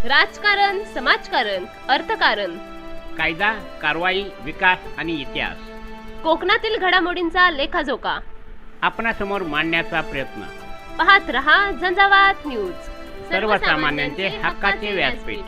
राजकारण, समाजकारण, अर्थकारण, कायदा, कारवाई, विकास आणि इतिहास, कोकणातील घडामोडींचा लेखाजोखा आपणासमोर मांडण्याचा प्रयत्न. पाहत रहा झंझावात न्यूज, सर्वसामान्यांचे हक्काचे व्यासपीठ.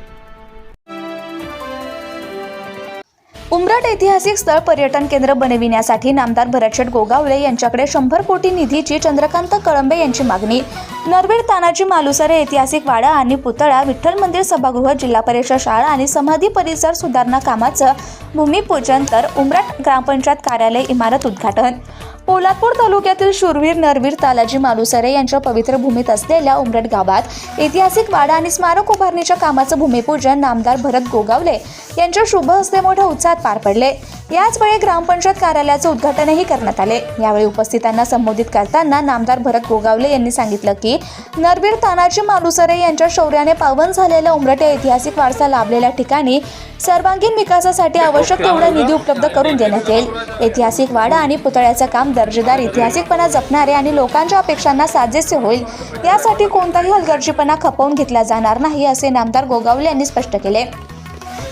उमरठ ऐतिहासिक स्थळ पर्यटन केंद्र बनविण्यासाठी नामदार भरतशेठ गोगावले यांच्याकडे 100 कोटी निधीची चंद्रकांत कळंबे यांची मागणी. नरवीर तानाजी मालुसरे ऐतिहासिक वाडा आणि पुतळा, विठ्ठल मंदिर सभागृह, जिल्हा परिषद शाळा आणि समाधी परिसर सुधारणा कामाचं भूमिपूजन तर उमरठ ग्रामपंचायत कार्यालय इमारत उद्घाटन. पोलादपूर तालुक्यातील शूरवीर नरवीर तानाजी मालुसरे यांच्या पवित्र भूमीत असलेल्या उमरठ गावात ऐतिहासिक वाडा आणि स्मारक उभारणीच्या कामाचं भूमिपूजन नामदार भरत गोगावले यांच्या शुभ हस्ते मोठ्या उत्साहात पार पडले. याचवेळी ग्रामपंचायत कार्यालयाचं उद्घाटनही करण्यात आले. यावेळी उपस्थितांना संबोधित करताना नामदार भरत गोगावले यांनी सांगितलं की नरवीर तानाजी मालुसरे यांच्या शौर्याने पावन झालेला उमरठ या ऐतिहासिक वारसा लाभलेल्या ठिकाणी सर्वांगीण विकासासाठी आवश्यक तेवढा निधी उपलब्ध करून देण्यात येईल. ऐतिहासिक वाडा आणि पुतळ्याचं काम दर्जेदार ऐतिहासिकपणा जपणारे आणि लोकांच्या अपेक्षांना साजेसे होईल, यासाठी कोणताही हलगर्जीपणा खपवून घेतला जाणार नाही, असे नामदार गोगावले यांनी स्पष्ट केले.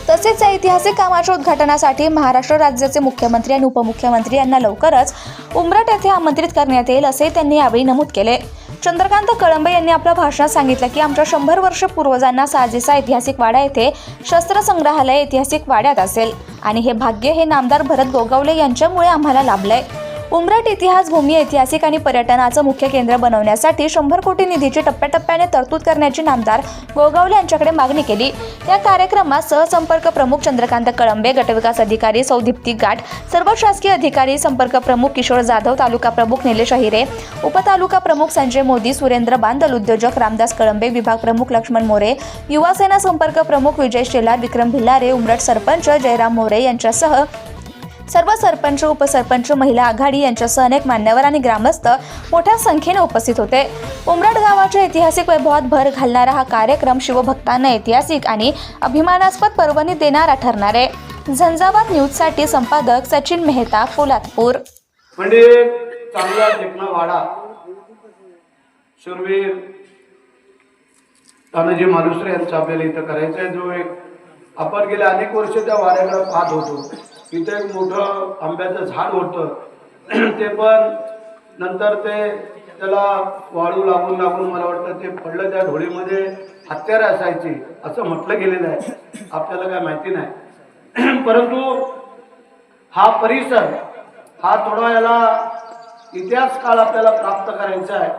तसेच या ऐतिहासिक कामाच्या उद्घाटनासाठी महाराष्ट्र राज्याचे मुख्यमंत्री आणि उपमुख्यमंत्री यांना लवकरच उमरठ येथे आमंत्रित करण्यात येईल, असे त्यांनी यावेळी नमूद केले. चंद्रकांत कळंबे यांनी आपल्या भाषणात सांगितलं की आमच्या 100 वर्ष पूर्वजांना साजेसा ऐतिहासिक वाडा येथे शस्त्र संग्रहालय ऐतिहासिक वाड्यात असेल आणि हे भाग्य हे नामदार भरत गोगावले यांच्यामुळे आम्हाला लाभलंय. उमरठ इतिहास भूमी ऐतिहासिक आणि पर्यटनाचं मुख्य केंद्र बनवण्यासाठी 100 कोटी निधीची टप्प्याटप्प्याने तरतूद करण्याची नामदार गोगावले यांच्याकडे मागणी केली. या कार्यक्रमात सहसंपर्क प्रमुख चंद्रकांत कळंबे, गटविकास अधिकारी सौ दीप्ती गाठ, सर्व शासकीय अधिकारी, संपर्क प्रमुख किशोर जाधव, तालुका प्रमुख निलेश अहिरे, उपतालुका प्रमुख संजय मोदी, सुरेंद्र बांदल, उद्योजक रामदास कळंबे, विभाग प्रमुख लक्ष्मण मोरे, युवा सेना संपर्क प्रमुख विजय शेलार, विक्रम भिल्लारे, उमरठ सरपंच जयराम मोरे यांच्यासह सर्व सरपंच, उपसरपंच, महिला आघाडी यांच्यासह अनेक मान्यवर आणि ग्रामस्थ मोठ्या संख्येने उपस्थित होते. उमरठ गावाच्या ऐतिहासिक वैभवात भर घालणारा हा कार्यक्रम शिवभक्तांना ऐतिहासिक आणि अभिमानास्पद पर्वणी देणारा ठरणार आहे. झंझावात न्यूजसाठी संपादक सचिन मेहता, पोलादपूर. म्हणजे चांगला टेकना वाडा शूरवीर तानाजी मालुसरे यांचा आपल्याला इथं करायचा आहे. जो एक आपण गेले अनेक वर्ष त्या वाड्याकडे पाहत होतो. इथे एक मोठं आंब्याचं झाड होतं. ते पण नंतर त्याला वाळू लागून मला वाटतं ते पडलं. त्या ढोळीमध्ये हत्यारे असायची असं म्हटलं गेलेलं आहे. आपल्याला काय माहिती नाही. परंतु हा परिसर हा थोडा याला इतिहास काळ आपल्याला प्राप्त करायचा आहे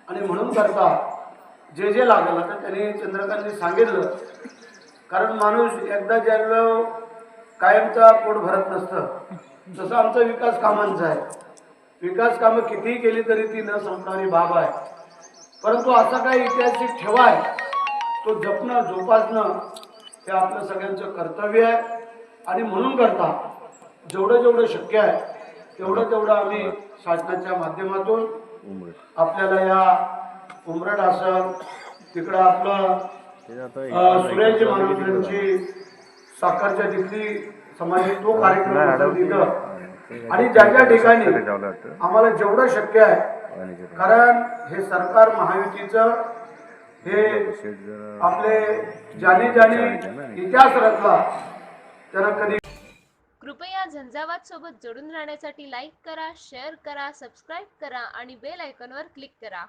आणि म्हणून करता जे लागलं तर त्यांनी चंद्रकांतनी सांगितलं. कारण माणूस एकदा ज्यावेळेला कायमचा पोट भरत नसतं, तसं आमचा विकास कामांचा आहे. विकास कामं कितीही केली तरी ती न संपणारी बाब आहे. परंतु असा काही ऐतिहासिक ठेवा आहे, तो जपणं, जोपासणं हे आपलं सगळ्यांचं कर्तव्य आहे. आणि म्हणून करता जेवढं शक्य आहे तेवढं आम्ही शासनाच्या माध्यमातून आपल्याला या उमरठ असेल, तिकडं आपलं सुरेश मालुसरेंची साखरच्या तिथली समाधी तो कार्यक्रम तिथं आणि ज्या ठिकाणी आम्हाला जेवढं शक्य आहे. कारण हे सरकार महायुतीचं हे आपले ज्याने इतिहास रचला त्यांना कधी. कृपया झंझावात सोबत जोडून राहण्यासाठी लाईक करा, शेअर करा, सबस्क्राईब करा आणि बेल आयकॉनवर क्लिक करा.